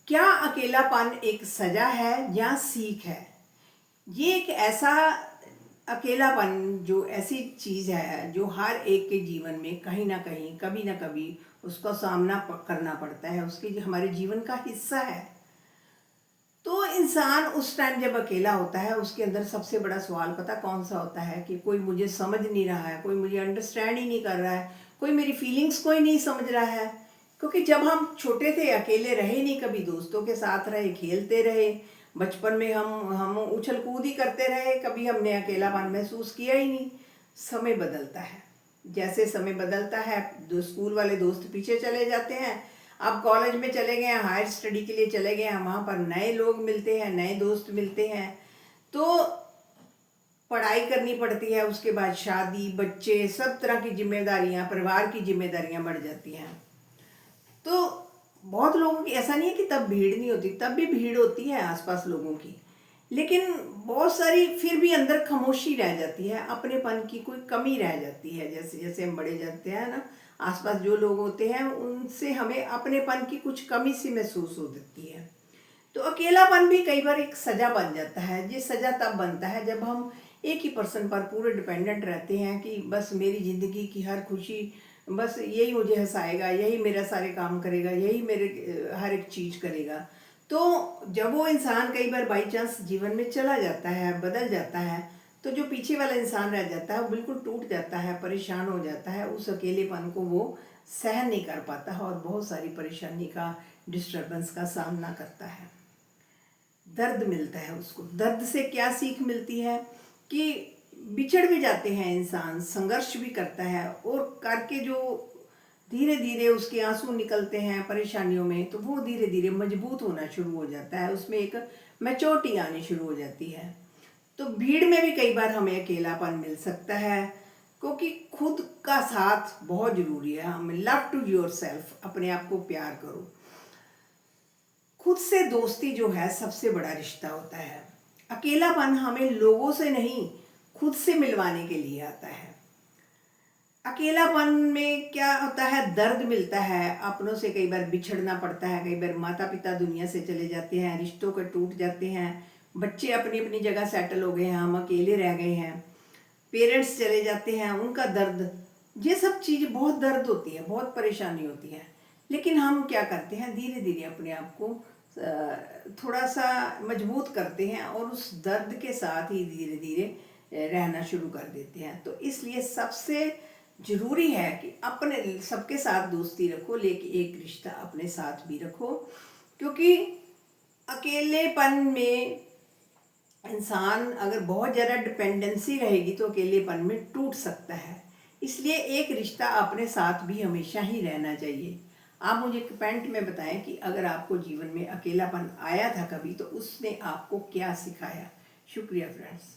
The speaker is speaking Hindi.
क्या अकेलापन एक सजा है या सीख है? ये एक ऐसा अकेलापन जो ऐसी चीज़ है जो हर एक के जीवन में कहीं ना कहीं कभी ना कभी उसका सामना करना पड़ता है, उसके हमारे जीवन का हिस्सा है। तो इंसान उस टाइम जब अकेला होता है उसके अंदर सबसे बड़ा सवाल पता कौन सा होता है कि कोई मुझे समझ नहीं रहा है, कोई मुझे अंडरस्टैंड ही नहीं कर रहा है, कोई मेरी फीलिंग्स को ही नहीं समझ रहा है। क्योंकि जब हम छोटे थे अकेले रहे नहीं, कभी दोस्तों के साथ रहे, खेलते रहे, बचपन में हम उछल कूद ही करते रहे, कभी हमने अकेलापन महसूस किया ही नहीं। समय बदलता है, जैसे समय बदलता है जो स्कूल वाले दोस्त पीछे चले जाते हैं, अब कॉलेज में चले गए हैं, हायर स्टडी के लिए चले गए हैं, वहाँ पर नए लोग मिलते हैं, नए दोस्त मिलते हैं, तो पढ़ाई करनी पड़ती है, उसके बाद शादी, बच्चे, सब तरह की जिम्मेदारियाँ, परिवार की जिम्मेदारियाँ बढ़ जाती हैं। तो बहुत लोगों की ऐसा नहीं है कि तब भीड़ नहीं होती, तब भी भीड़ होती है आसपास लोगों की, लेकिन बहुत सारी फिर भी अंदर खामोशी रह जाती है, अपनेपन की कोई कमी रह जाती है। जैसे जैसे हम बड़े जाते हैं ना, आसपास जो लोग होते हैं उनसे हमें अपनेपन की कुछ कमी सी महसूस हो जाती है। तो अकेलापन भी कई बार एक सजा बन जाता है। ये सजा तब बनता है जब हम एक ही पर्सन पर पूरे डिपेंडेंट रहते हैं कि बस मेरी ज़िंदगी की हर खुशी, बस यही मुझे हंसाएगा, यही मेरा सारे काम करेगा, यही मेरे हर एक चीज़ करेगा। तो जब वो इंसान कई बार बाई चांस जीवन में चला जाता है, बदल जाता है, तो जो पीछे वाला इंसान रह जाता है वो बिल्कुल टूट जाता है, परेशान हो जाता है, उस अकेलेपन को वो सहन नहीं कर पाता है और बहुत सारी परेशानी का, डिस्टर्बेंस का सामना करता है। दर्द मिलता है उसको। दर्द से क्या सीख मिलती है कि बिछड़ भी जाते हैं इंसान, संघर्ष भी करता है, और करके जो धीरे धीरे उसके आंसू निकलते हैं परेशानियों में, तो वो धीरे धीरे मजबूत होना शुरू हो जाता है, उसमें एक मैच्योरिटी आनी शुरू हो जाती है। तो भीड़ में भी कई बार हमें अकेलापन मिल सकता है, क्योंकि खुद का साथ बहुत ज़रूरी है। हमें लव टू योर सेल्फ, अपने आप को प्यार करो। खुद से दोस्ती जो है सबसे बड़ा रिश्ता होता है। अकेलापन हमें लोगों से नहीं, खुद से मिलवाने के लिए आता है। अकेलापन में क्या होता है, दर्द मिलता है, अपनों से कई बार बिछड़ना पड़ता है, कई बार माता पिता दुनिया से चले जाते हैं, रिश्तों के टूट जाते हैं, बच्चे अपनी अपनी जगह सेटल हो गए हैं, हम अकेले रह गए हैं, पेरेंट्स चले जाते हैं, उनका दर्द, ये सब चीज़ बहुत दर्द होती है, बहुत परेशानी होती है। लेकिन हम क्या करते हैं, धीरे धीरे अपने आप को थोड़ा सा मजबूत करते हैं और उस दर्द के साथ ही धीरे धीरे रहना शुरू कर देते हैं। तो इसलिए सबसे ज़रूरी है कि अपने सबके साथ दोस्ती रखो, लेकिन एक रिश्ता अपने साथ भी रखो, क्योंकि अकेलेपन में इंसान अगर बहुत ज़्यादा डिपेंडेंसी रहेगी तो अकेलेपन में टूट सकता है। इसलिए एक रिश्ता अपने साथ भी हमेशा ही रहना चाहिए। आप मुझे कमेंट में बताएं कि अगर आपको जीवन में अकेलापन आया था कभी, तो उसने आपको क्या सिखाया। शुक्रिया फ्रेंड्स।